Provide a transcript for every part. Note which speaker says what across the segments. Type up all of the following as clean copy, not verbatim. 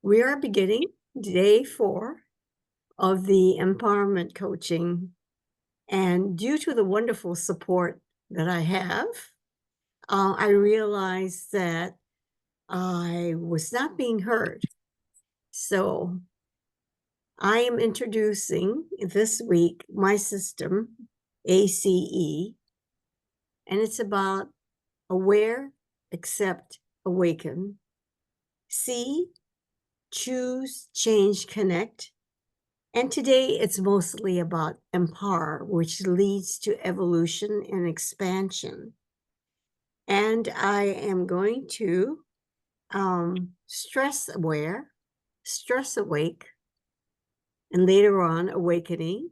Speaker 1: We are beginning day 4 of the empowerment coaching. And due to the wonderful support that I have, I realized that I was not being heard. So I am introducing this week my system, ACE, and it's about aware, accept, awaken. C, choose, change, connect. And today it's mostly about empower, which leads to evolution and expansion. And I am going to stress aware, stress awake, and later on awakening.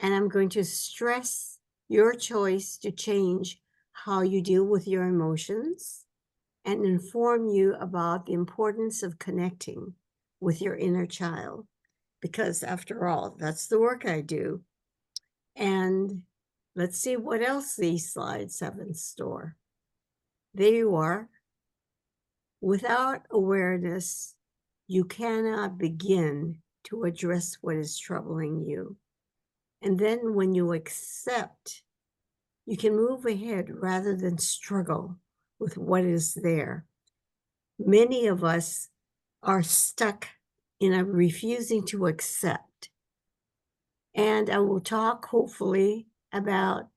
Speaker 1: And I'm going to stress your choice to change how you deal with your emotions and inform you about the importance of connecting with your inner child. Because after all, that's the work I do. And let's see what else these slides have in store. There you are. Without awareness, you cannot begin to address what is troubling you. And then when you accept, you can move ahead rather than struggle with what is there. Many of us are stuck in a refusing to accept. And I will talk hopefully about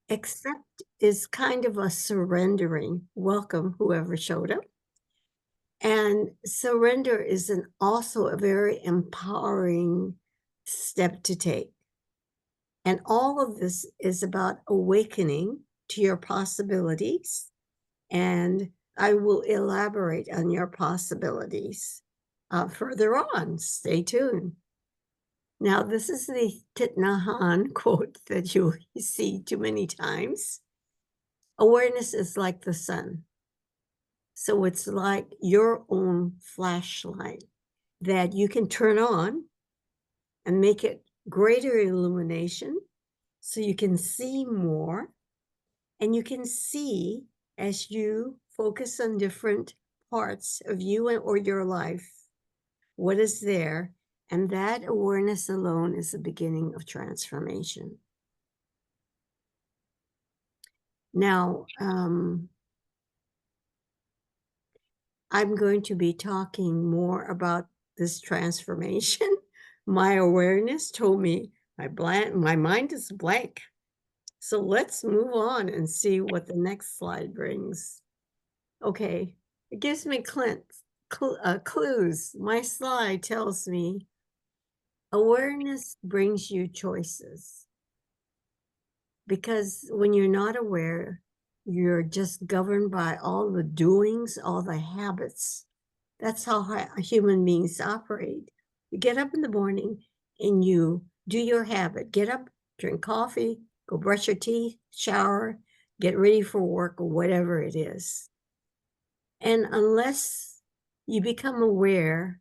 Speaker 1: accept is kind of a surrendering. Welcome, whoever showed up. And surrender is also a very empowering step to take. And all of this is about awakening to your possibilities. And I will elaborate on your possibilities further on. Stay tuned. Now, this is the Thich Nhat Hanh quote that you see too many times. Awareness is like the sun. So it's like your own flashlight that you can turn on and make it greater illumination so you can see more. And you can see as you focus on different parts of you or your life, what is there. And that awareness alone is the beginning of transformation. Now, I'm going to be talking more about this transformation. My awareness told me my mind is blank. So let's move on and see what the next slide brings. Okay, it gives me clues. My slide tells me awareness brings you choices. Because when you're not aware, you're just governed by all the doings, all the habits. That's how human beings operate. You get up in the morning and you do your habit. Get up, drink coffee, go brush your teeth, shower, get ready for work or whatever it is. And unless you become aware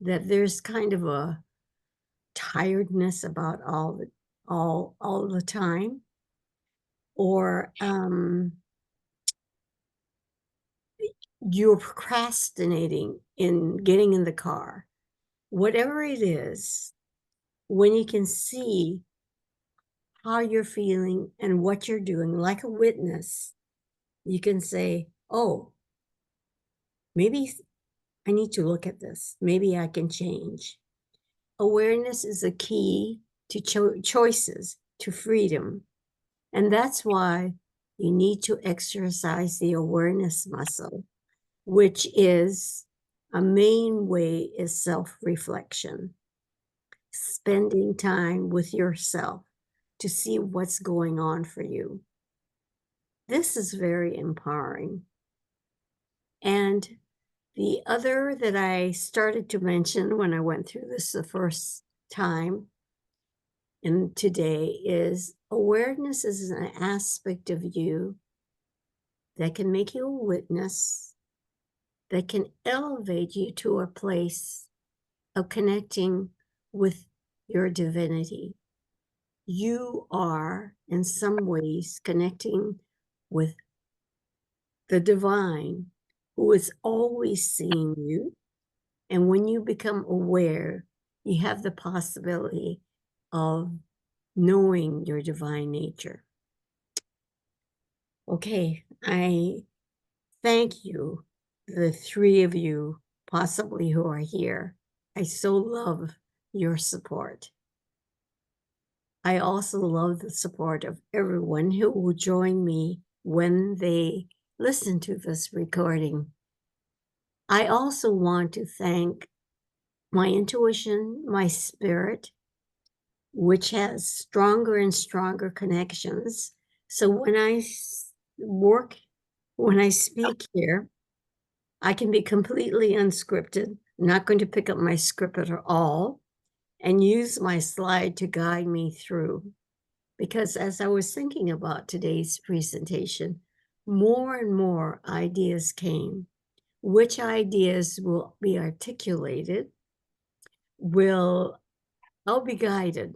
Speaker 1: that there's kind of a tiredness about all the time, or you're procrastinating in getting in the car, whatever it is, when you can see how you're feeling and what you're doing, like a witness, you can say, oh, maybe I need to look at this. Maybe I can change. Awareness is a key to choices, to freedom. And that's why you need to exercise the awareness muscle, which is a main way is self-reflection, spending time with yourself to see what's going on for you. This is very empowering. And the other that I started to mention when I went through this the first time and today is awareness is an aspect of you that can make you a witness, that can elevate you to a place of connecting with your divinity. You are, in some ways, connecting with the divine who is always seeing you, And when you become aware, you have the possibility of knowing your divine nature. Okay, I thank you, the three of you possibly who are here. I so love your support. I also love the support of everyone who will join me when they listen to this recording. I also want to thank my intuition, my spirit, which has stronger and stronger connections. So when I when I speak here, I can be completely unscripted. I'm not going to pick up my script at all and use my slide to guide me through. Because as I was thinking about today's presentation, more and more ideas came. Which ideas will be articulated I'll be guided,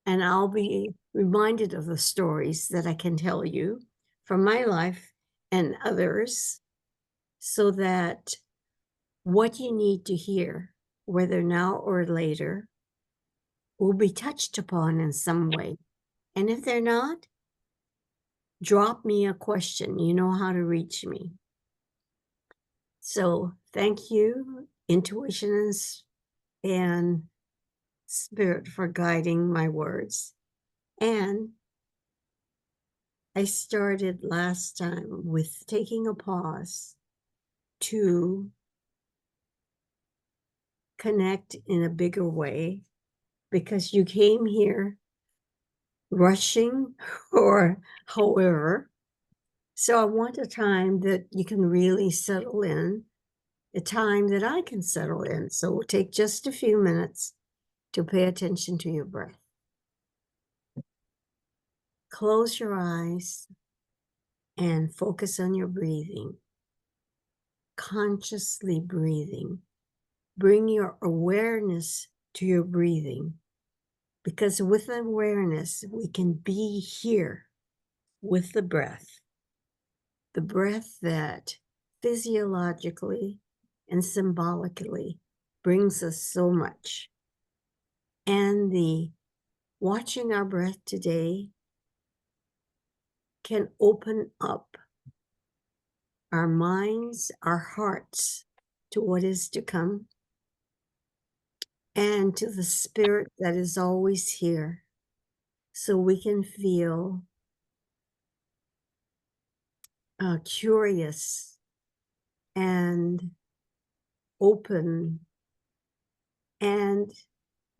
Speaker 1: and I'll be reminded of the stories that I can tell you from my life and others, so that what you need to hear, whether now or later, will be touched upon in some way. And if they're not, drop me a question. You know how to reach me. So thank you, intuition and spirit, for guiding my words. And I started last time with taking a pause to connect in a bigger way, because you came here rushing or however. So I want a time that you can really settle in, a time that I can settle in. So we'll take just a few minutes to pay attention to your breath. Close your eyes and focus on your breathing, consciously breathing. Bring your awareness to your breathing, because with awareness, we can be here with the breath that physiologically and symbolically brings us so much. And the watching our breath today can open up our minds, our hearts to what is to come, and to the spirit that is always here, so we can feel curious and open, and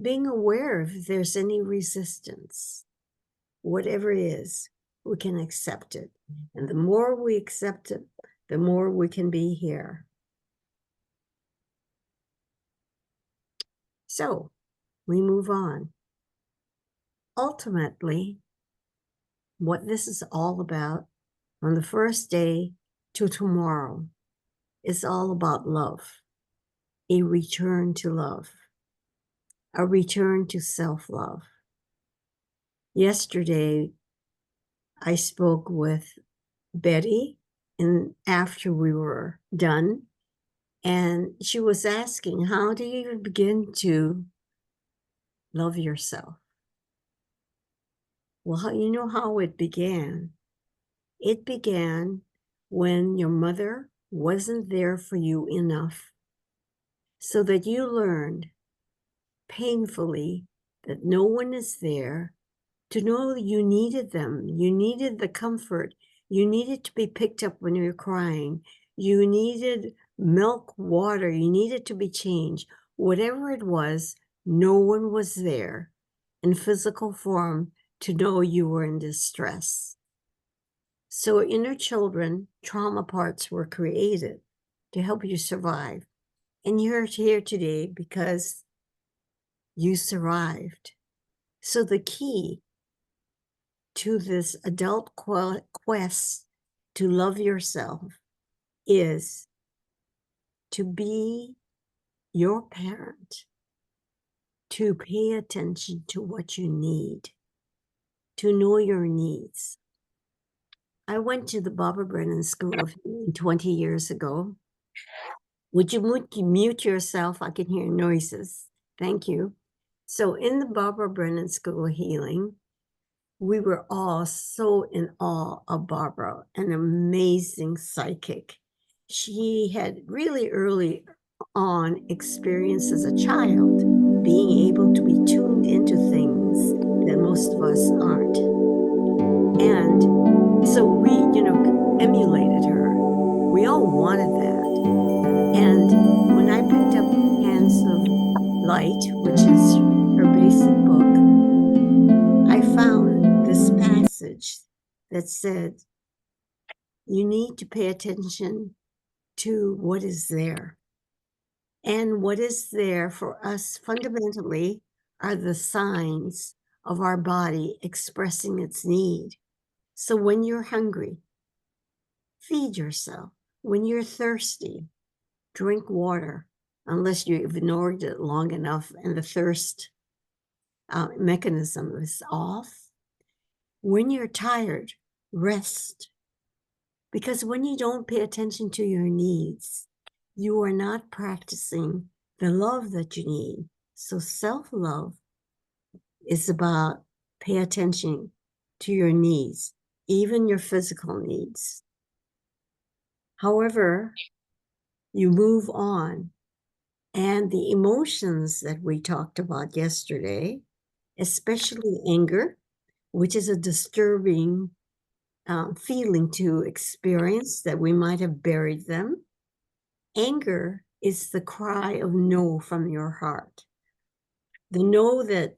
Speaker 1: being aware if there's any resistance, whatever it is, we can accept it. And the more we accept it, the more we can be here. So we move on. Ultimately, what this is all about, from the first day to tomorrow, is all about love, a return to love, a return to self-love. Yesterday, I spoke with Betty, and after we were done, and she was asking, how do you even begin to love yourself? Well, you know how it began. It began when your mother wasn't there for you enough, so that you learned painfully that no one is there, to know you needed them. You needed the comfort. You needed to be picked up when you were crying. You needed milk, water. You needed to be changed. Whatever it was, no one was there in physical form to know you were in distress. So inner children trauma parts were created to help you survive. And you're here today because you survived. So the key to this adult quest to love yourself is to be your parent, to pay attention to what you need, to know your needs. I went to the Barbara Brennan School of Healing 20 years ago, Would you mute yourself? I can hear noises. Thank you. So in the Barbara Brennan School of Healing, we were all so in awe of Barbara, an amazing psychic. She had really early on experience as a child, being able to be tuned into things that most of us aren't. And so we, emulated her. We all wanted that. And when I picked up Hands of Light, which is her basic book, I found this passage that said, you need to pay attention to what is there. And what is there for us fundamentally are the signs of our body expressing its need. So when you're hungry, feed yourself. When you're thirsty, drink water, unless you've ignored it long enough and the thirst mechanism is off. When you're tired, rest. Because when you don't pay attention to your needs, you are not practicing the love that you need. So self-love is about pay attention to your needs, even your physical needs. However, you move on, and the emotions that we talked about yesterday, especially anger, which is a disturbing feeling to experience, that we might have buried them. Anger is the cry of no from your heart. The no that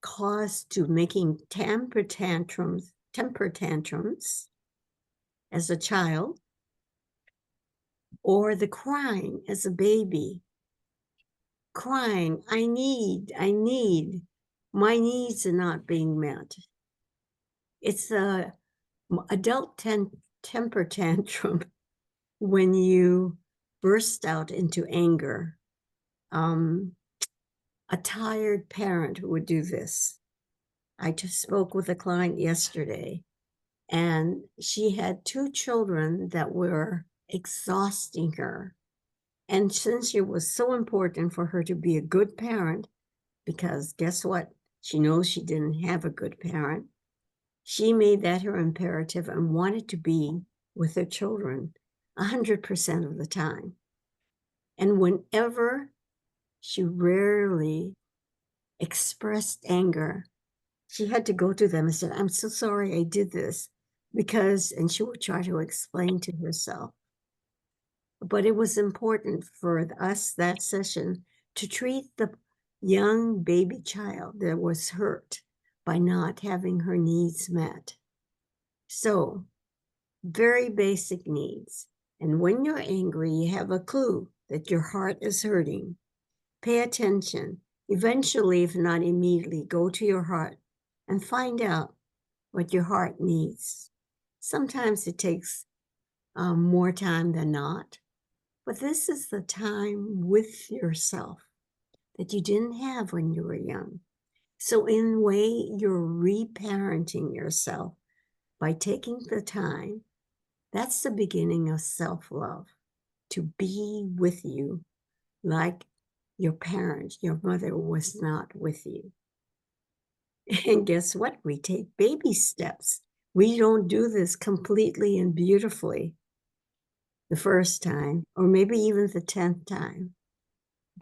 Speaker 1: caused to making temper tantrums as a child, or the crying as a baby. Crying, I need, my needs are not being met. It's a adult temper tantrum when you burst out into anger. A tired parent would do this. I just spoke with a client yesterday, and she had 2 children that were exhausting her. And since it was so important for her to be a good parent, because guess what? She knows she didn't have a good parent. She made that her imperative and wanted to be with her children 100% of the time. And whenever she rarely expressed anger, she had to go to them and said, I'm so sorry I did this, because, and she would try to explain to herself. But it was important for us that session to treat the young baby child that was hurt by not having her needs met. So, very basic needs. And when you're angry, you have a clue that your heart is hurting. Pay attention. Eventually, if not immediately, go to your heart and find out what your heart needs. Sometimes it takes more time than not, but this is the time with yourself that you didn't have when you were young. So in a way, you're reparenting yourself by taking the time. That's the beginning of self-love, to be with you like your parent, your mother was not with you. And guess what? We take baby steps. We don't do this completely and beautifully the first time, or maybe even the 10th time.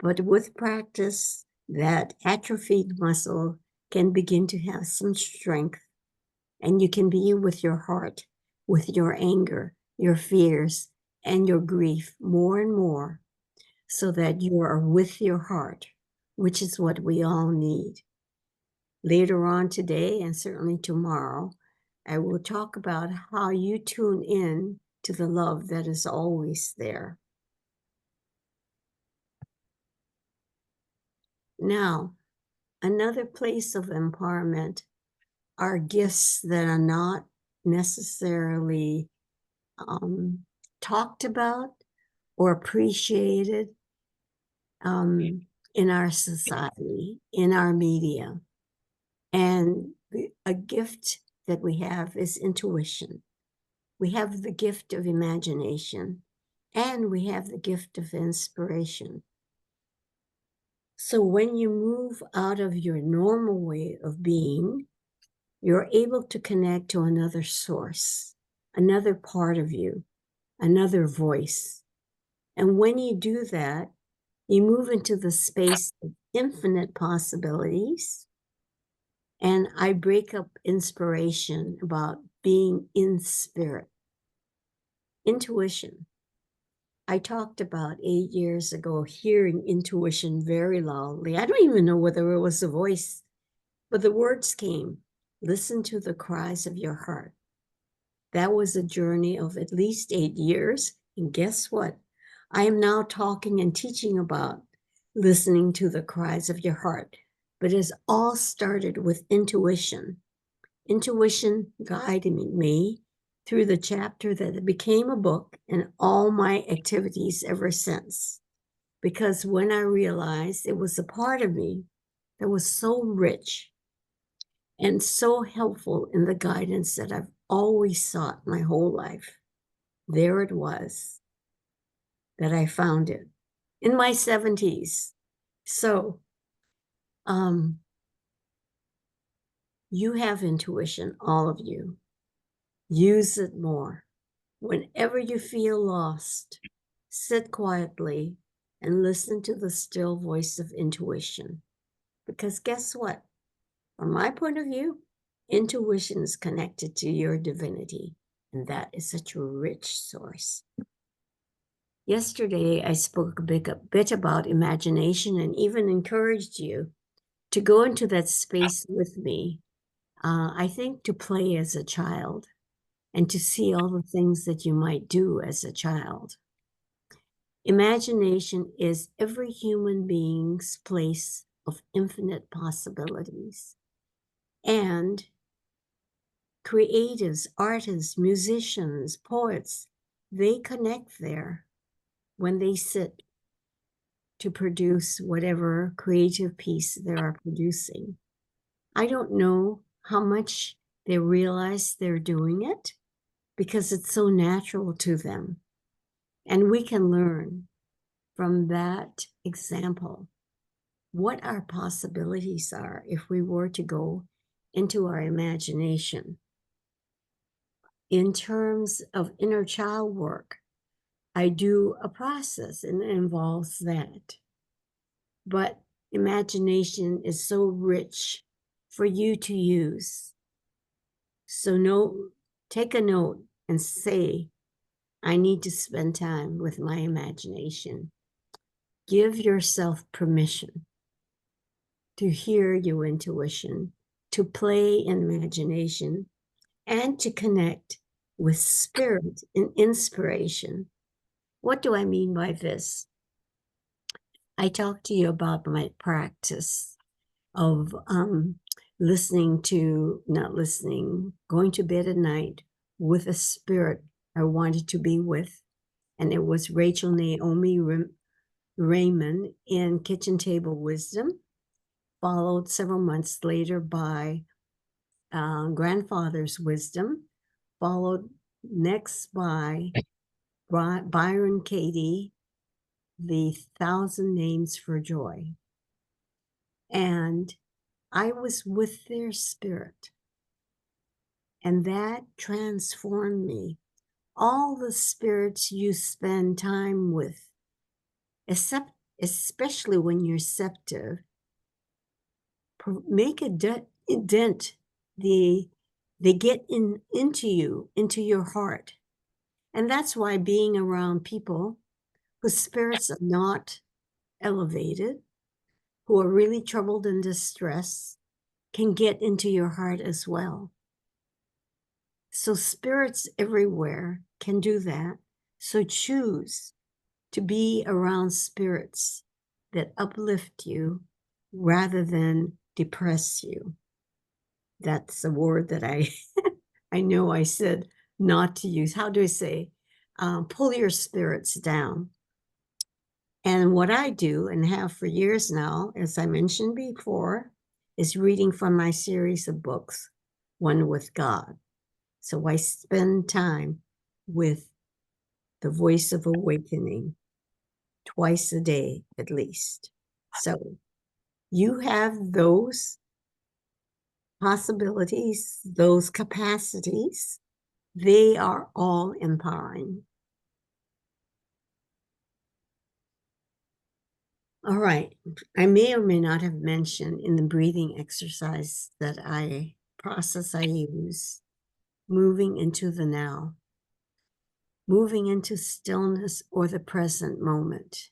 Speaker 1: But with practice, that atrophied muscle can begin to have some strength, and you can be with your heart, with your anger, your fears, and your grief more and more, so that you are with your heart, which is what we all need. Later on today, and certainly tomorrow, I will talk about how you tune in to the love that is always there. Now, another place of empowerment are gifts that are not necessarily talked about or appreciated in our society, in our media. And a gift that we have is intuition. We have the gift of imagination. and we have the gift of inspiration. So when you move out of your normal way of being, you're able to connect to another source, another part of you, another voice. And when you do that, you move into the space of infinite possibilities. And I break up inspiration about being in spirit. Intuition. I talked about 8 years ago hearing intuition very loudly. I don't even know whether it was a voice, but the words came. Listen to the cries of your heart. That was a journey of at least 8 years. And guess what? I am now talking and teaching about listening to the cries of your heart. But it all started with intuition. Intuition guided me through the chapter that became a book and all my activities ever since. Because when I realized it was a part of me that was so rich and so helpful in the guidance that I've always sought my whole life, there it was that I found it in my 70s. So, you have intuition, all of you. Use it more. Whenever you feel lost, sit quietly and listen to the still voice of intuition. Because guess what? From my point of view, intuition is connected to your divinity, and that is such a rich source. Yesterday, I spoke a bit about imagination and even encouraged you to go into that space with me. I think to play as a child and to see all the things that you might do as a child. Imagination is every human being's place of infinite possibilities. And creatives, artists, musicians, poets, they connect there when they sit to produce whatever creative piece they are producing. I don't know how much they realize they're doing it because it's so natural to them. And we can learn from that example what our possibilities are if we were to go into our imagination. In terms of inner child work, I do a process and it involves that. But imagination is so rich for you to use. So take a note and say, I need to spend time with my imagination. Give yourself permission to hear your intuition, to play in imagination, and to connect with spirit and inspiration. What do I mean by this? I talked to you about my practice of going to bed at night with a spirit I wanted to be with. And it was Rachel Naomi Raymond in Kitchen Table Wisdom, followed several months later by Grandfather's Wisdom, followed next by Byron Katie, The 1,000 Names for Joy. And I was with their spirit, and that transformed me. All the spirits you spend time with, especially when you're receptive, make a dent. They get into you, into your heart. And that's why being around people whose spirits are not elevated, who are really troubled and distressed, can get into your heart as well. So spirits everywhere can do that. So choose to be around spirits that uplift you rather than depress you. That's a word that I know I said not to use. How do I say? Pull your spirits down. And what I do and have for years now, as I mentioned before, is reading from my series of books, One with God. So I spend time with the voice of awakening, twice a day at least. So you have those possibilities, those capacities. They are all empowering. All right. I may or may not have mentioned in the breathing exercise that I use, moving into the now, moving into stillness or the present moment.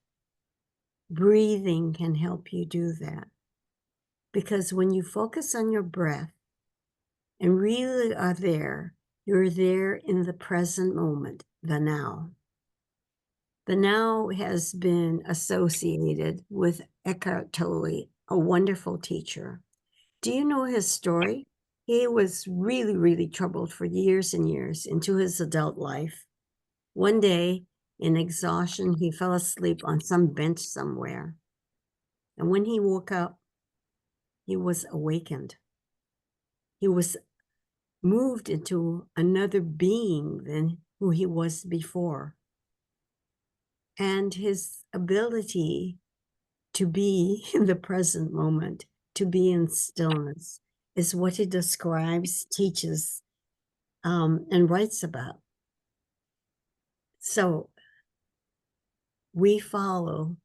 Speaker 1: Breathing can help you do that. Because when you focus on your breath and really are there, you're there in the present moment, the now. The now has been associated with Eckhart Tolle, a wonderful teacher. Do you know his story? He was really, really troubled for years and years into his adult life. One day, in exhaustion, he fell asleep on some bench somewhere. And when he woke up, he was awakened. He was moved into another being than who he was before. And his ability to be in the present moment, to be in stillness, is what he describes, teaches, and writes about. So we follow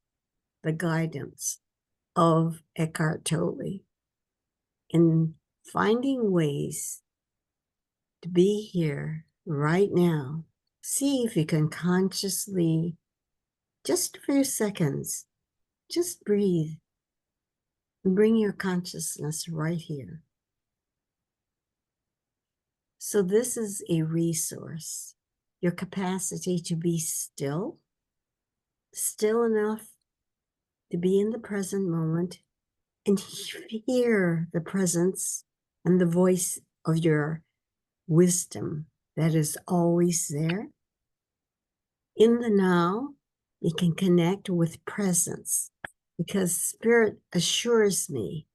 Speaker 1: the guidance of Eckhart Tolle in finding ways to be here right now. See if you can consciously, just a few seconds, just breathe and bring your consciousness right here. So this is a resource, your capacity to be still enough to be in the present moment and hear the presence and the voice of your wisdom that is always there. In the now, you can connect with presence because Spirit assures me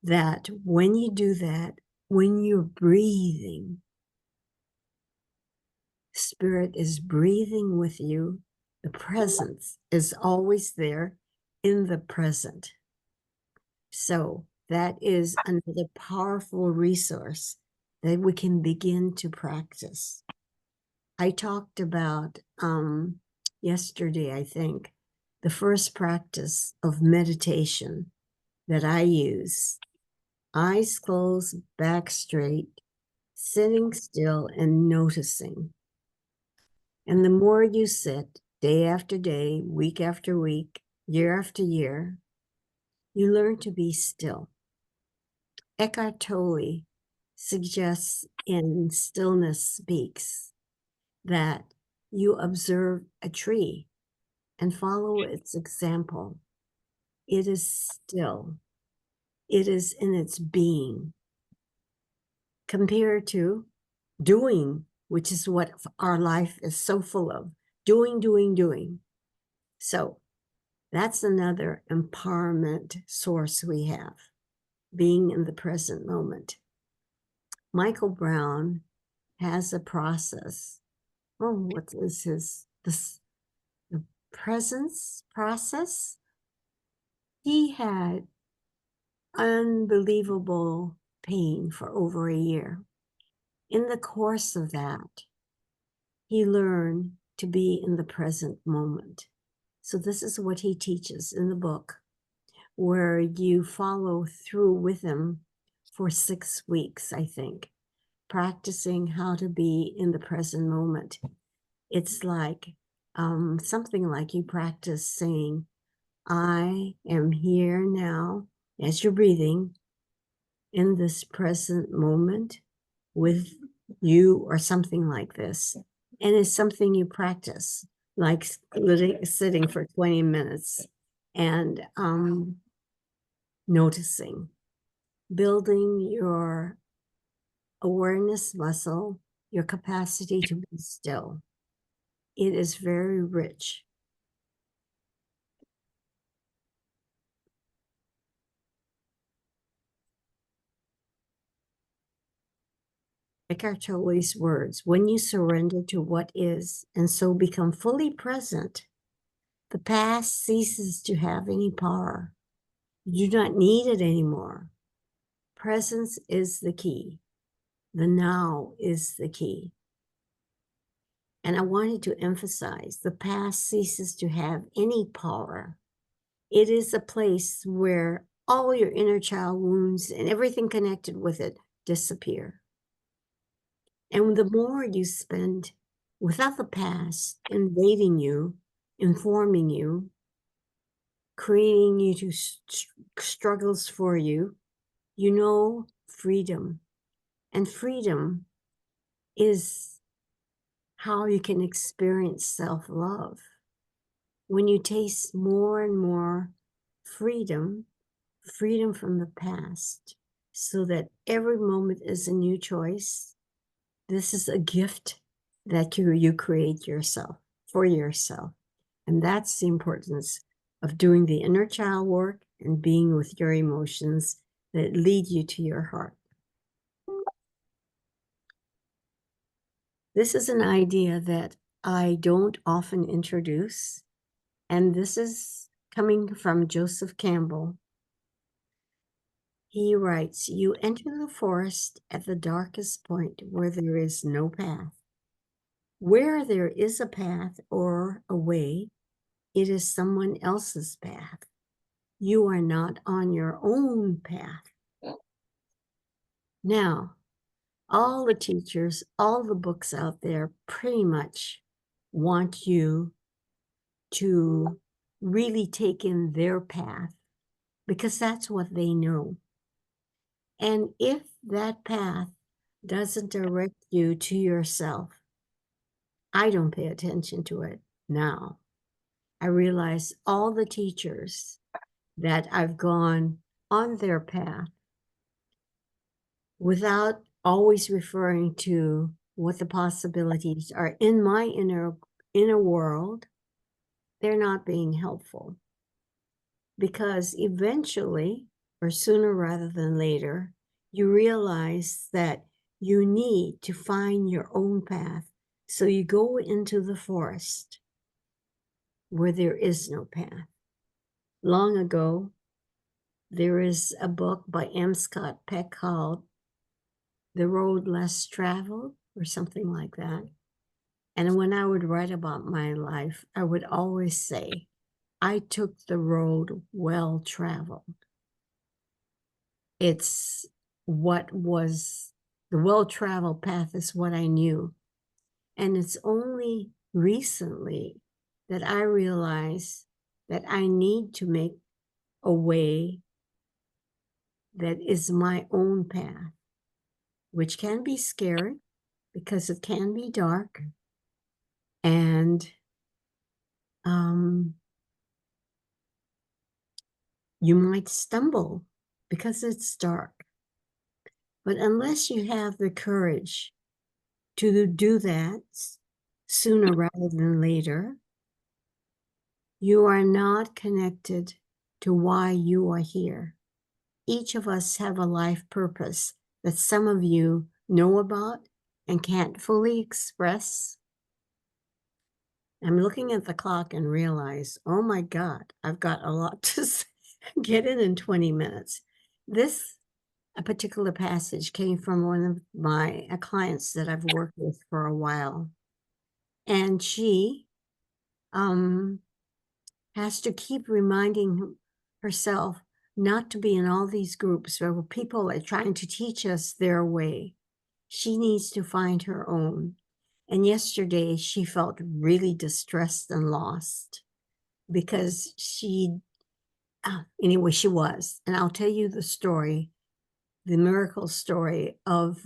Speaker 1: that when you do that, when you're breathing, Spirit is breathing with you. The presence is always there in the present. So that is another powerful resource that we can begin to practice. I talked about yesterday, I think, the first practice of meditation that I use. Eyes closed, back straight, sitting still and noticing. And the more you sit, day after day, week after week, year after year, you learn to be still. Eckhart Tolle suggests in Stillness Speaks that you observe a tree and follow its example. It is still. It is in its being. Compared to doing, which is what our life is so full of. Doing, doing, doing. So that's another empowerment source we have, being in the present moment. Michael Brown has a process. Oh, what is the presence process? He had unbelievable pain for over a year. In the course of that, he learned to be in the present moment. So this is what he teaches in the book, where you follow through with him for 6 weeks, I think, practicing how to be in the present moment. It's like something like you practice saying, I am here now, as you're breathing, in this present moment with you, or something like this. And it's something you practice, like sitting for 20 minutes and noticing, building your awareness muscle, your capacity to be still. It is very rich. Eckhart Tolle's words, when you surrender to what is and so become fully present, the past ceases to have any power. You do not need it anymore. Presence is the key. The now is the key. And I wanted to emphasize the past ceases to have any power. It is a place where all your inner child wounds and everything connected with it disappear. And the more you spend without the past invading you, informing you, creating you to struggles for you, you know freedom. And freedom is how you can experience self-love. When you taste more and more freedom, freedom from the past, so that every moment is a new choice. This is a gift that you create yourself, for yourself. And that's the importance of doing the inner child work and being with your emotions that lead you to your heart. This is an idea that I don't often introduce, and this is coming from Joseph Campbell. He writes, you enter the forest at the darkest point where there is no path. Where there is a path or a way, it is someone else's path. You are not on your own path. Now, all the teachers, all the books out there pretty much want you to really take in their path because that's what they know. And if that path doesn't direct you to yourself, I don't pay attention to it now. I realize all the teachers that I've gone on their path without always referring to what the possibilities are in my inner world, they're not being helpful. Because eventually, or sooner rather than later, you realize that you need to find your own path. So you go into the forest where there is no path. Long ago, there is a book by M. Scott Peck called The Road Less Traveled, or something like that. And when I would write about my life, I would always say, I took the road well traveled. It's what was the well-traveled path is what I knew. And it's only recently that I realized that I need to make a way that is my own path, which can be scary because it can be dark. And you might stumble because it's dark. But unless you have the courage to do that sooner rather than later, you are not connected to why you are here. Each of us have a life purpose that some of you know about and can't fully express. I'm looking at the clock and realize, oh my God, I've got a lot to get in 20 minutes. This a particular passage came from one of my clients that I've worked with for a while. And she has to keep reminding herself not to be in all these groups where people are trying to teach us their way. She needs to find her own. And yesterday she felt really distressed and lost because anyway, she was. And I'll tell you the story, the miracle story of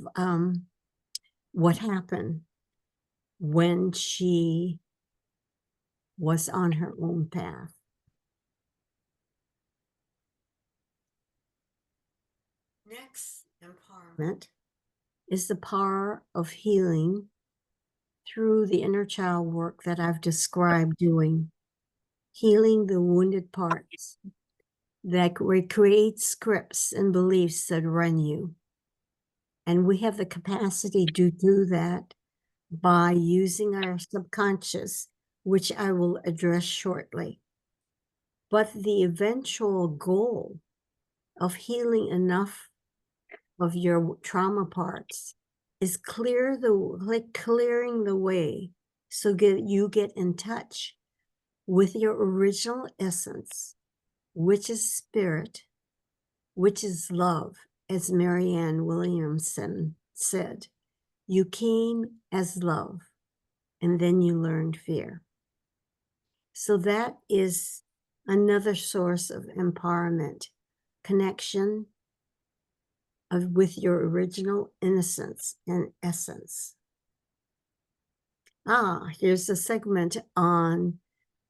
Speaker 1: what happened when she was on her own path. Next empowerment is the power of healing through the inner child work that I've described doing. Healing the wounded parts that recreate scripts and beliefs that run you. And we have the capacity to do that by using our subconscious, which I will address shortly. But the eventual goal of healing enough of your trauma parts is clearing the way so you get in touch with your original essence, which is spirit, which is love, as Marianne Williamson said. You came as love, and then you learned fear. So that is another source of empowerment, connection with your original innocence and essence. Here's a segment on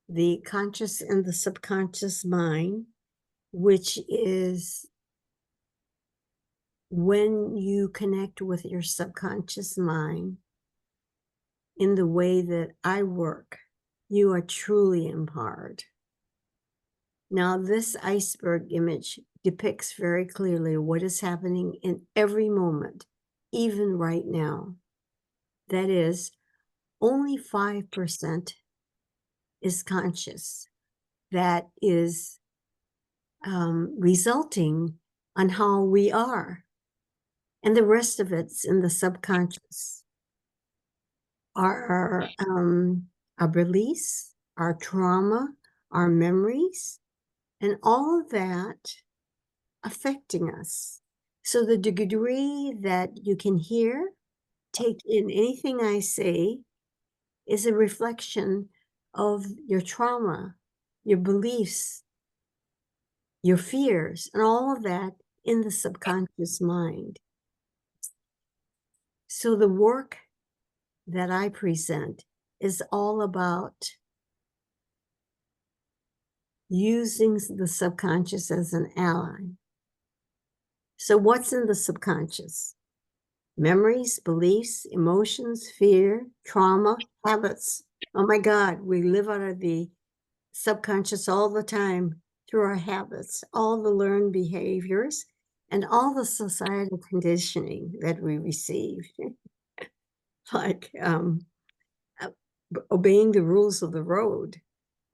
Speaker 1: the conscious and the subconscious mind, which is when you connect with your subconscious mind in the way that I work, you are truly empowered. Now, this iceberg image depicts very clearly what is happening in every moment, even right now. That is, only 5% is conscious. That is resulting on how we are. And the rest of it's in the subconscious. Our beliefs, our trauma, our memories, and all of that affecting us. So the degree that you can hear, take in anything I say, is a reflection of your trauma, your beliefs, your fears, and all of that in the subconscious mind. So the work that I present is all about using the subconscious as an ally. So what's in the subconscious? Memories, beliefs, emotions, fear, trauma, habits. Oh my God, we live out of the subconscious all the time through our habits, all the learned behaviors, and all the societal conditioning that we received. Like obeying the rules of the road,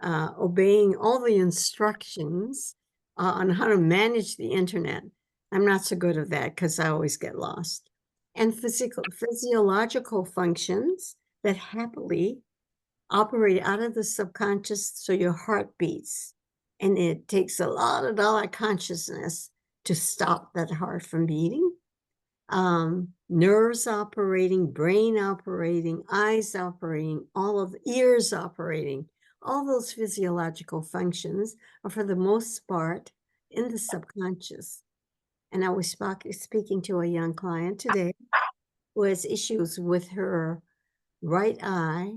Speaker 1: obeying all the instructions on how to manage the internet. I'm not so good at that because I always get lost. And physiological functions that happily operate out of the subconscious, so your heart beats. And it takes a lot of consciousness to stop that heart from beating. Nerves operating, brain operating, eyes operating, all of ears operating, all those physiological functions are for the most part in the subconscious. And I was speaking to a young client today who has issues with her right eye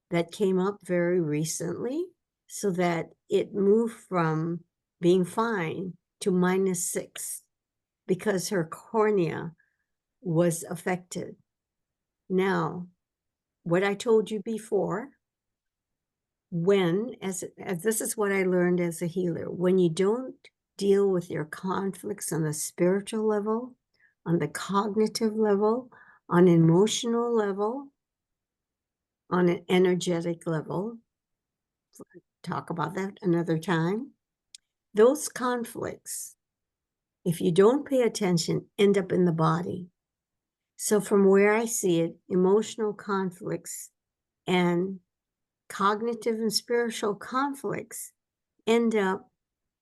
Speaker 1: that came up very recently, so that it moved from being fine to -6 because her cornea was affected. Now, what I told you before, as this is what I learned as a healer, when you don't deal with your conflicts on the spiritual level, on the cognitive level, on an emotional level, on an energetic level, talk about that another time, those conflicts, if you don't pay attention, end up in the body. So from where I see it, emotional conflicts and cognitive and spiritual conflicts end up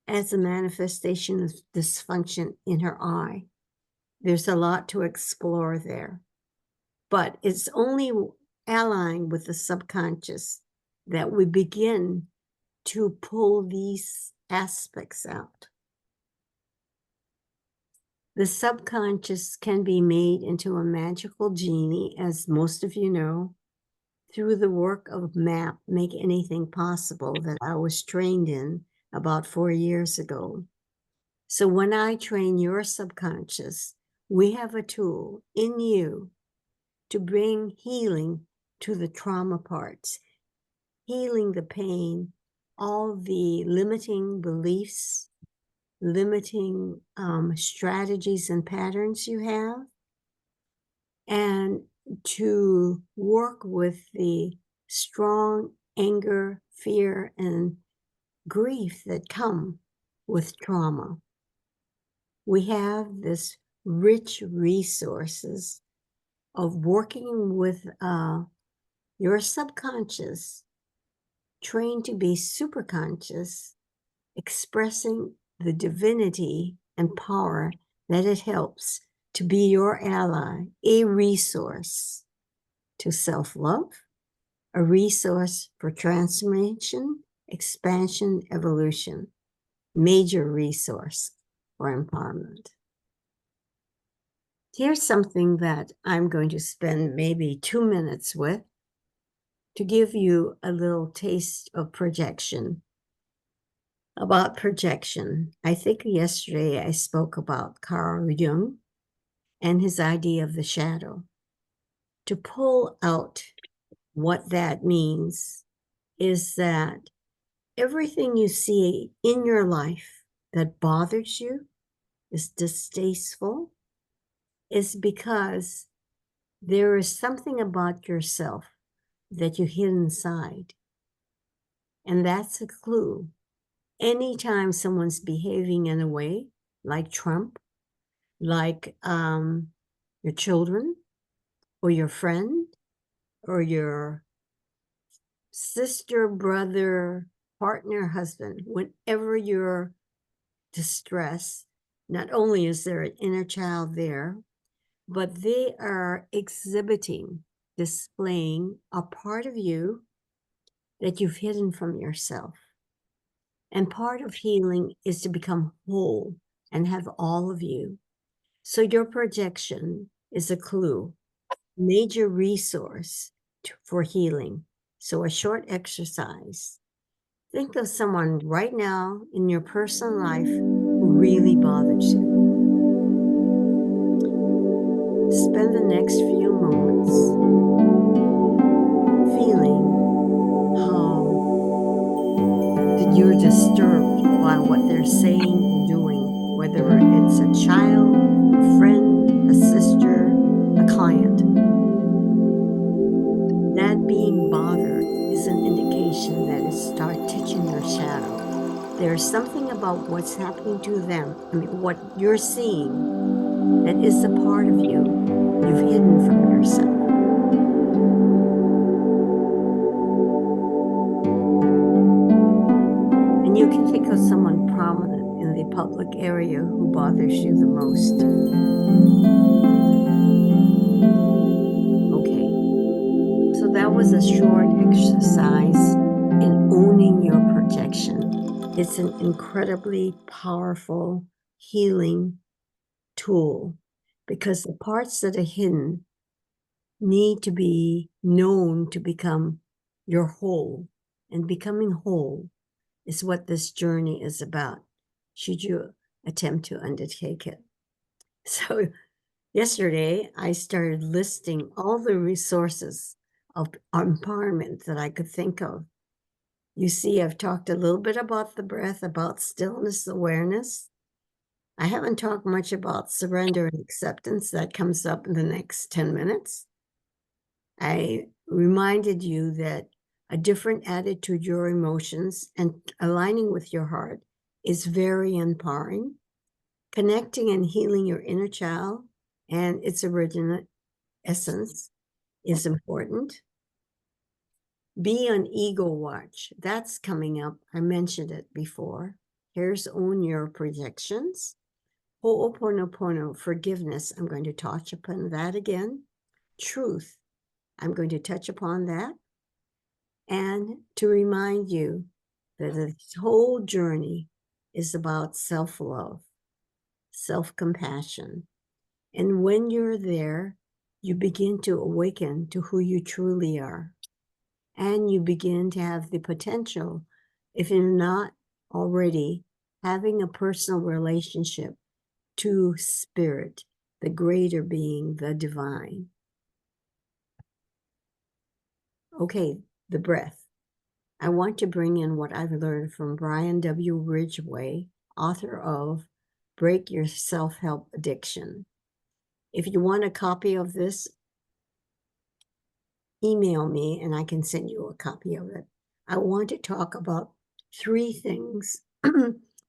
Speaker 1: as a manifestation of dysfunction in her eye. There's a lot to explore there, but it's only allying with the subconscious that we begin to pull these aspects out. The subconscious can be made into a magical genie, as most of you know, through the work of MAP, Make Anything Possible, that I was trained in about 4 years ago. So when I train your subconscious, we have a tool in you to bring healing to the trauma parts, healing the pain, all the limiting beliefs, limiting strategies and patterns you have, and to work with the strong anger, fear, and grief that come with trauma. We have this rich resources of working with your subconscious, trained to be superconscious, expressing the divinity and power that it helps to be your ally, a resource to self-love, a resource for transformation, expansion, evolution, major resource for empowerment. Here's something that I'm going to spend maybe 2 minutes with to give you a little taste of projection. About projection, I think yesterday I spoke about Carl Jung and his idea of the shadow. To pull out what that means is that everything you see in your life that bothers you, is distasteful, is because there is something about yourself that you hid inside. And that's a clue. Anytime someone's behaving in a way like Trump, like your children, or your friend, or your sister, brother, partner, husband, whenever you're distressed, not only is there an inner child there, but they are exhibiting, displaying a part of you that you've hidden from yourself. And part of healing is to become whole and have all of you. So your projection is a clue, major resource for healing. So a short exercise. Think of someone right now in your personal life who really bothers you. Spend the next few moments feeling how you're disturbed by what they're saying and doing, whether it's a child, a friend, a sister, a client. That being bothered is an indication that it starts teaching your shadow. There's something about what's happening to them, what you're seeing, that is a part of you you've hidden from yourself. And you can think of someone prominent in the public area who bothers you the most. Okay, so that was a short exercise in owning your projection. It's an incredibly powerful healing tool because the parts that are hidden need to be known to become your whole, and becoming whole is what this journey is about, should you attempt to undertake it. So yesterday, I started listing all the resources of empowerment that I could think of. You see, I've talked a little bit about the breath, about stillness, awareness. I haven't talked much about surrender and acceptance. That comes up in the next 10 minutes. I reminded you that a different attitude, your emotions, and aligning with your heart is very empowering. Connecting and healing your inner child and its original essence is important. Be on ego watch. That's coming up. I mentioned it before. Here's own your projections. Ho'oponopono, forgiveness. I'm going to touch upon that again. Truth. I'm going to touch upon that. And to remind you that this whole journey is about self-love, self-compassion. And when you're there, you begin to awaken to who you truly are. And you begin to have the potential, if you're not already, having a personal relationship to spirit, the greater being, the divine. Okay, the breath. I want to bring in what I've learned from Brian W. Ridgway, author of Break Your Self-Help Addiction. If you want a copy of this, email me and I can send you a copy of it. I want to talk about 3 things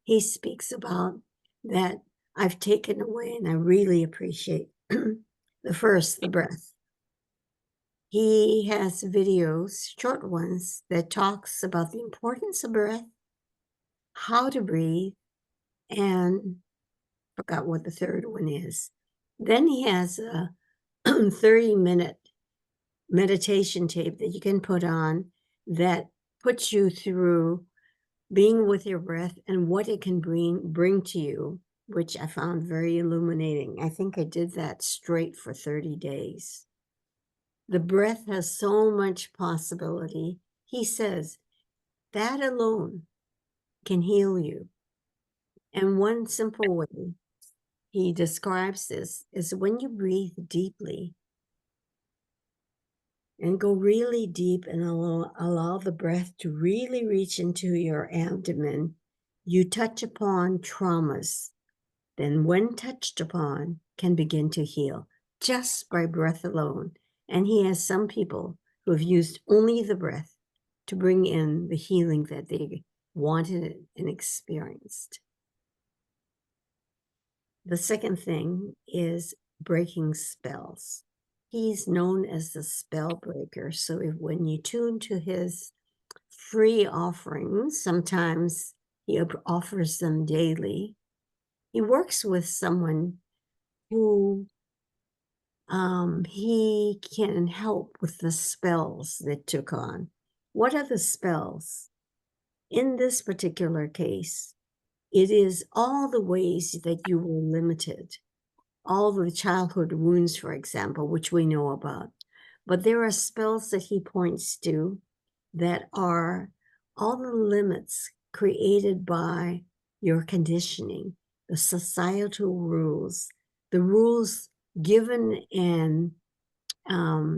Speaker 1: he speaks about that I've taken away and I really appreciate. The first, the breath. He has videos, short ones, that talks about the importance of breath, how to breathe, and forgot what the third one is. Then he has a 30-minute meditation tape that you can put on that puts you through being with your breath and what it can bring to you, which I found very illuminating. I think I did that straight for 30 days. The breath has so much possibility. He says that alone can heal you. And one simple way he describes this is when you breathe deeply and go really deep and allow the breath to really reach into your abdomen, you touch upon traumas. Then when touched upon, can begin to heal just by breath alone. And he has some people who have used only the breath to bring in the healing that they wanted and experienced. The second thing is breaking spells. He's known as the spell breaker. So when you tune to his free offerings, sometimes he offers them daily. He works with someone who he can help with the spells that took on. What are the spells? In this particular case, it is all the ways that you were limited, all the childhood wounds, for example, which we know about. But there are spells that he points to that are all the limits created by your conditioning, the societal rules, the rules given and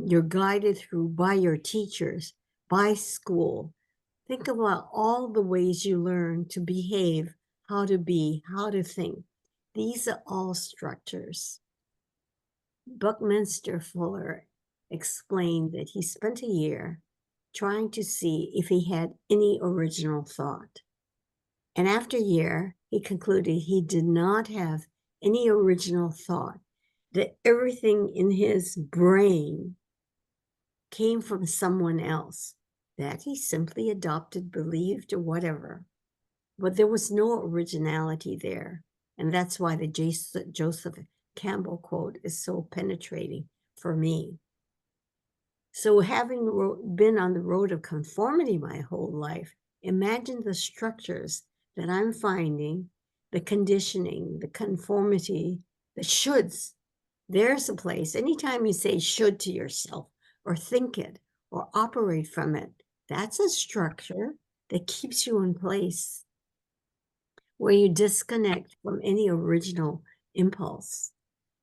Speaker 1: you're guided through by your teachers, by school. Think about all the ways you learn to behave, how to be, how to think. These are all structures. Buckminster Fuller explained that he spent a year trying to see if he had any original thought. And after a year, he concluded he did not have any original thought, that everything in his brain came from someone else, that he simply adopted, believed, or whatever. But there was no originality there. And that's why the Joseph Campbell quote is so penetrating for me. So having been on the road of conformity my whole life, imagine the structures that I'm finding, the conditioning, the conformity, the shoulds. There's a place. Anytime you say should to yourself or think it or operate from it, that's a structure that keeps you in place where you disconnect from any original impulse.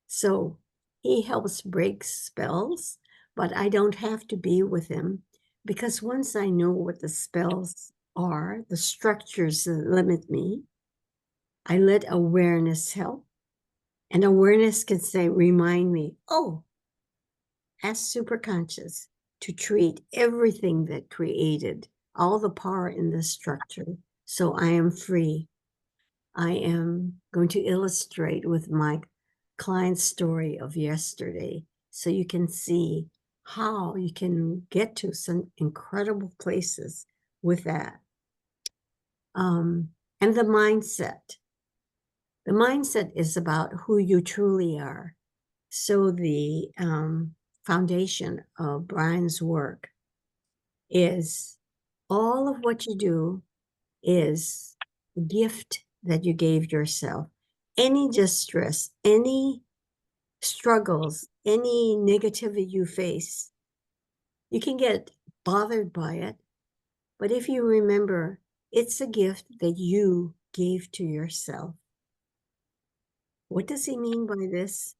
Speaker 1: So he helps break spells, but I don't have to be with him because once I know what the spells are, the structures that limit me, I let awareness help. And awareness can say, remind me, oh, ask superconscious to treat everything that created all the power in this structure so I am free. I am going to illustrate with my client's story of yesterday so you can see how you can get to some incredible places with that. And the mindset. The mindset is about who you truly are. So the foundation of Brian's work is all of what you do is a gift that you gave yourself. Any distress, any struggles, any negativity you face, you can get bothered by it. But if you remember, it's a gift that you gave to yourself. What does he mean by this?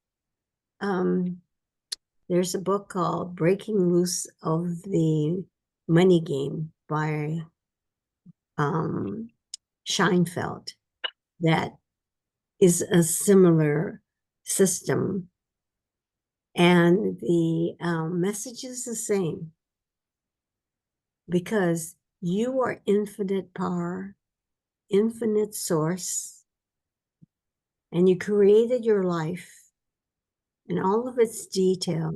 Speaker 1: There's a book called Breaking Loose of the Money Game by Scheinfeld that is a similar system And the message is the same, because you are infinite power, infinite source, and you created your life and all of its detail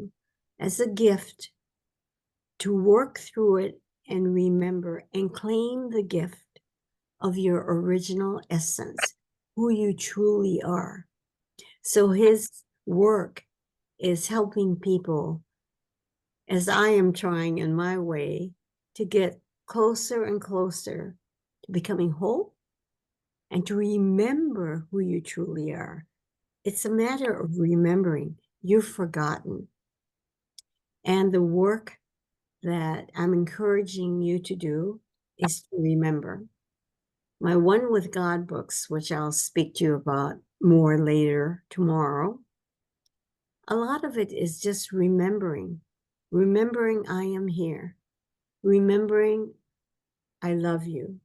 Speaker 1: as a gift to work through it and remember and claim the gift of your original essence, who you truly are. So his work is helping people, as I am trying in my way, to get closer and closer to becoming whole and to remember who you truly are. It's a matter of remembering. You've forgotten. And the work that I'm encouraging you to do is to remember. My One with God books, which I'll speak to you about more later tomorrow, a lot of it is just remembering I am here, remembering I love you,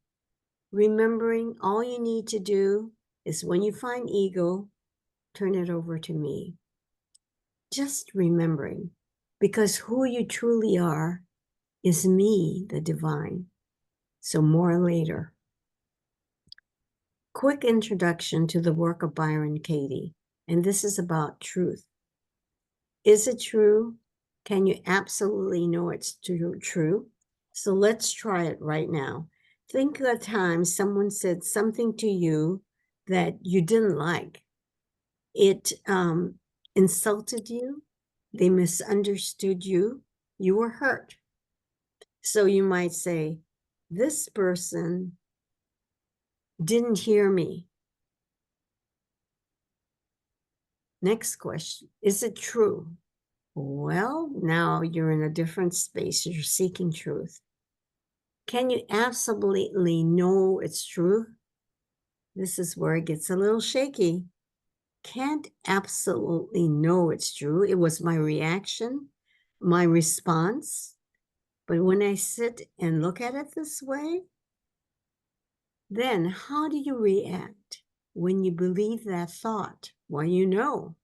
Speaker 1: remembering all you need to do is when you find ego, turn it over to me. Just remembering, because who you truly are is me, the divine. So more later. Quick introduction to the work of Byron Katie, and this is about truth. Is it true? Can you absolutely know it's true? So let's try it right now. Think of a time someone said something to you that you didn't like. It insulted you. They misunderstood you. You were hurt. So you might say, this person didn't hear me. Next question, is it true? Well, now you're in a different space. You're seeking truth. Can you absolutely know it's true? This is where it gets a little shaky. Can't absolutely know it's true. It was my reaction, my response. But when I sit and look at it this way, then how do you react when you believe that thought? Well, you know,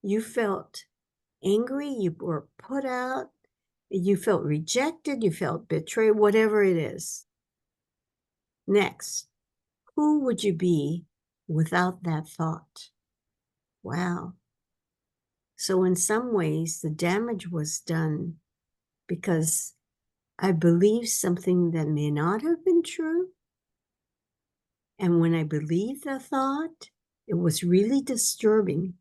Speaker 1: you felt angry, you were put out, you felt rejected, you felt betrayed, whatever it is. Next, who would you be without that thought? Wow. So in some ways, the damage was done because I believed something that may not have been true. And when I believed the thought, it was really disturbing.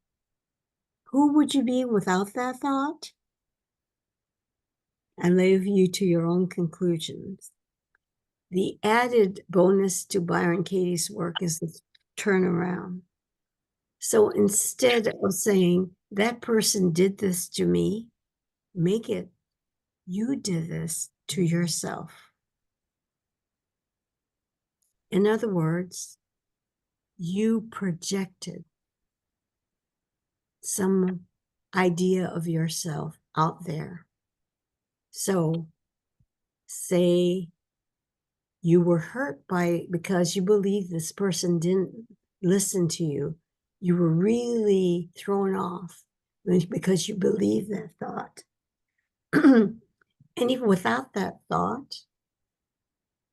Speaker 1: Who would you be without that thought? I leave you to your own conclusions. The added bonus to Byron Katie's work is the turnaround. So instead of saying, that person did this to me, make it, you did this to yourself. In other words, you projected some idea of yourself out there. So say you were hurt because you believe this person didn't listen to you. You were really thrown off because you believe that thought. And even without that thought,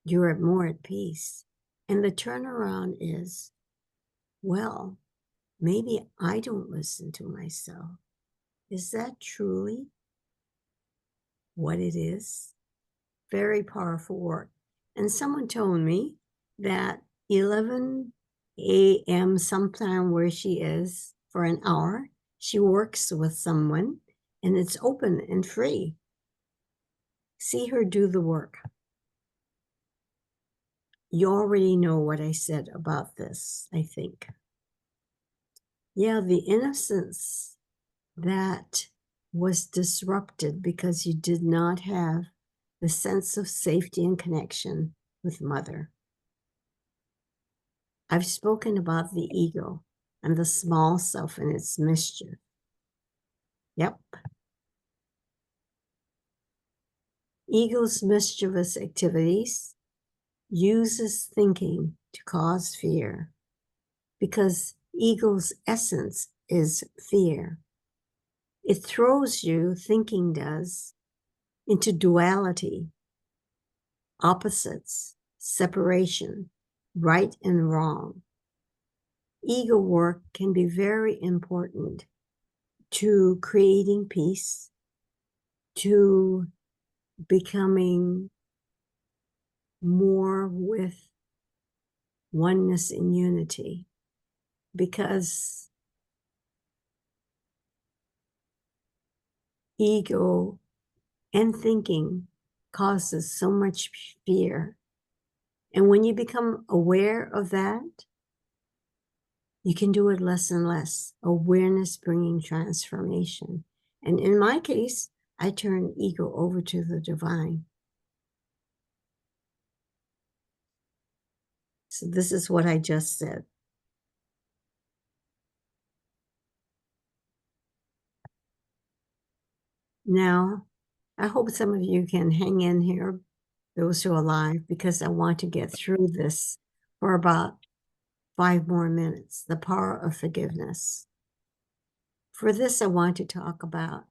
Speaker 1: you're more at peace. And the turnaround is, well, maybe I don't listen to myself. Is that truly what it is? Very powerful work. And someone told me that 11 a.m. sometime where she is for an hour, she works with someone and it's open and free. See her do the work. You already know what I said about this, I think. Yeah, the innocence that was disrupted because you did not have the sense of safety and connection with mother. I've spoken about the ego and the small self and its mischief. Yep. Ego's mischievous activities uses thinking to cause fear because ego's essence is fear. It throws you, thinking does, into duality, opposites, separation, right and wrong. Ego work can be very important to creating peace, to becoming more with oneness and unity, because ego and thinking causes so much fear. And when you become aware of that, you can do it less and less. Awareness bringing transformation. And in my case, I turn ego over to the divine. So this is what I just said. Now, I hope some of you can hang in here, those who are alive, because I want to get through this for about 5 more minutes, the power of forgiveness. For this, I want to talk about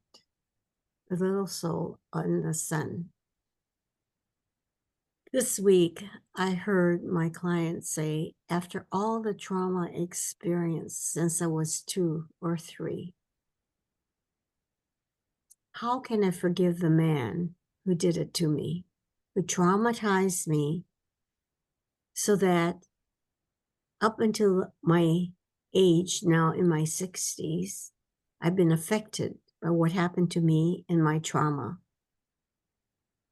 Speaker 1: the little soul in the sun. This week, I heard my client say, after all the trauma experienced since I was 2 or 3, how can I forgive the man who did it to me, who traumatized me, so that up until my age, now in my 60s, I've been affected by what happened to me and my trauma.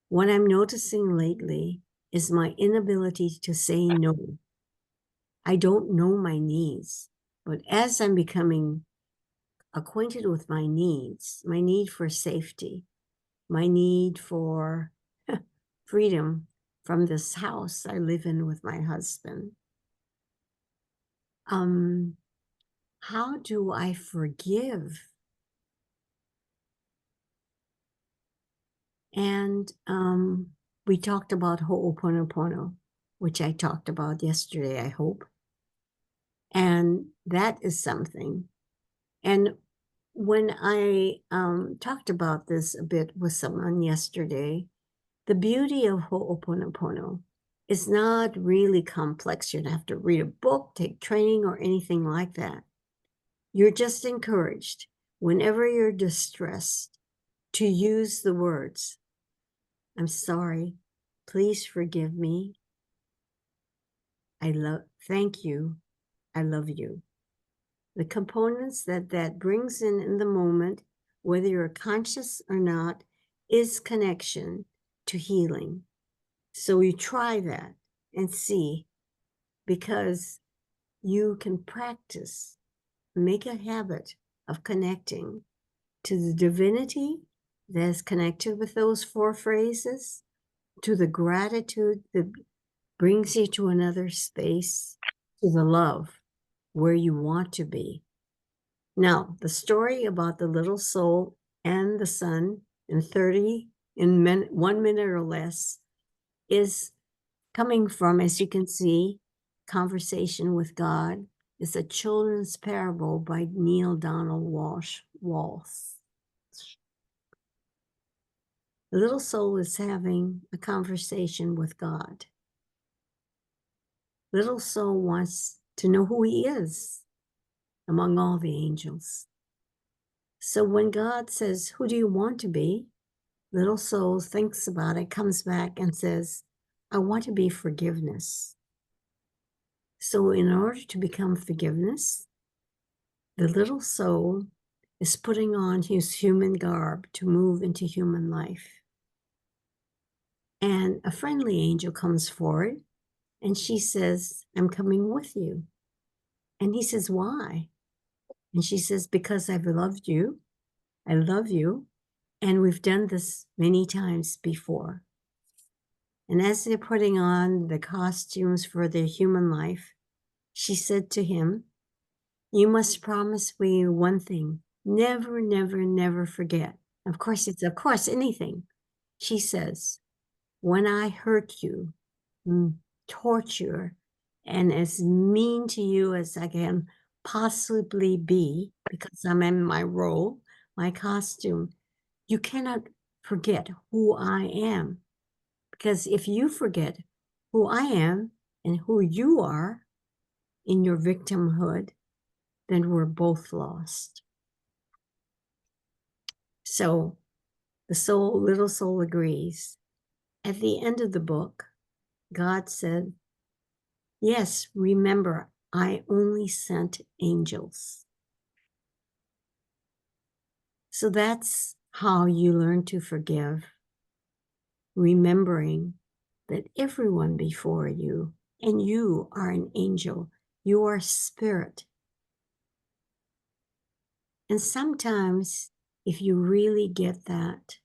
Speaker 1: What I'm noticing lately is my inability to say no. I don't know my needs, but as I'm becoming acquainted with my needs, my need for safety, my need for freedom from this house I live in with my husband, how do I forgive? And we talked about Ho'oponopono, which I talked about yesterday, I hope. And that is something. And when I talked about this a bit with someone yesterday, the beauty of Ho'oponopono is not really complex. You don't have to read a book, take training, or anything like that. You're just encouraged, whenever you're distressed, to use the words, I'm sorry, please forgive me, thank you, I love you. The components that brings in the moment, whether you're conscious or not, is connection to healing. So you try that and see, because you can practice, make a habit of connecting to the divinity that is connected with those 4 phrases, to the gratitude that brings you to another space, to the love where you want to be. Now, the story about the little soul and the sun in 1 minute or less is coming from, as you can see, Conversation with God. It's a children's parable by Neil Donald Walsh. The little soul is having a conversation with God. Little soul wants to know who he is among all the angels. So when God says, who do you want to be? Little soul thinks about it, comes back and says, I want to be forgiveness. So in order to become forgiveness, the little soul is putting on his human garb to move into human life. And a friendly angel comes forward and she says, I'm coming with you. And he says, why? And she says, because I've loved you. I love you. And we've done this many times before. And as they're putting on the costumes for their human life, she said to him, you must promise me one thing. Never, never, never forget. Of course, it's anything. She says, when I hurt you, torture, and as mean to you as I can possibly be, because I'm in my role, my costume. You cannot forget who I am, because if you forget who I am and who you are in your victimhood, then we're both lost. So the little soul agrees. At the end of the book, God said, yes, remember, I only sent angels. So that's how you learn to forgive, remembering that everyone before you, and you are an angel, you are spirit. And sometimes, if you really get that,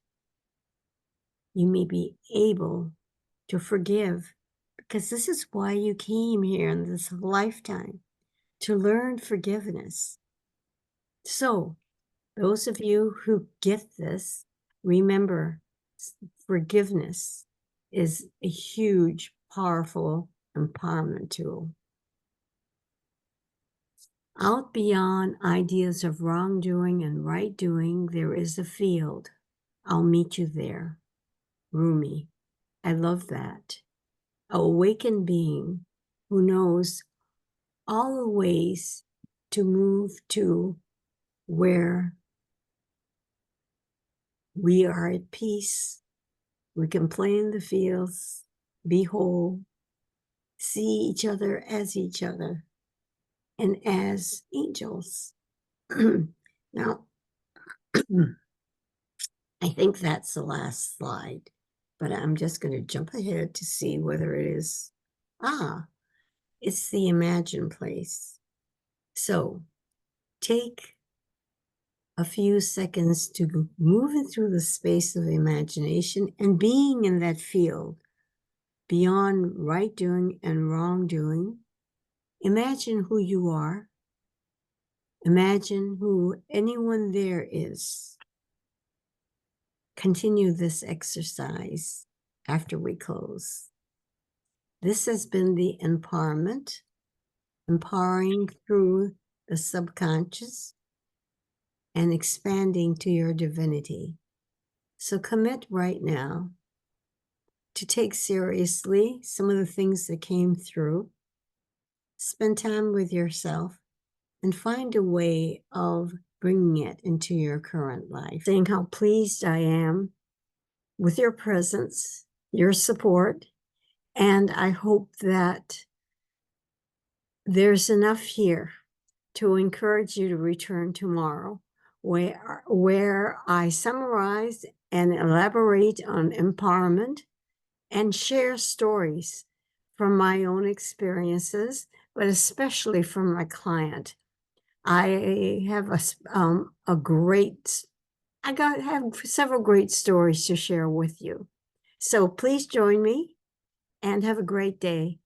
Speaker 1: you may be able to forgive, because this is why you came here in this lifetime, to learn forgiveness. So, those of you who get this, remember, forgiveness is a huge, powerful empowerment tool. Out beyond ideas of wrongdoing and right doing, there is a field. I'll meet you there. Rumi. I love that. An awakened being who knows all the ways to move to where we are at peace. We can play in the fields, be whole, see each other, and as angels. Now, I think that's the last slide, but I'm just going to jump ahead to see whether it is. It's the imagine place. So take a few seconds to move through the space of imagination and being in that field beyond right doing and wrong doing. Imagine who you are. Imagine who anyone there is. Continue this exercise after we close. This has been the empowerment, empowering through the subconscious and expanding to your divinity. So commit right now to take seriously some of the things that came through. Spend time with yourself and find a way of bringing it into your current life. Saying how pleased I am with your presence, your support, and I hope that there's enough here to encourage you to return tomorrow, where I summarize and elaborate on empowerment and share stories from my own experiences, but especially from my client. I have have several great stories to share with you. So please join me and have a great day.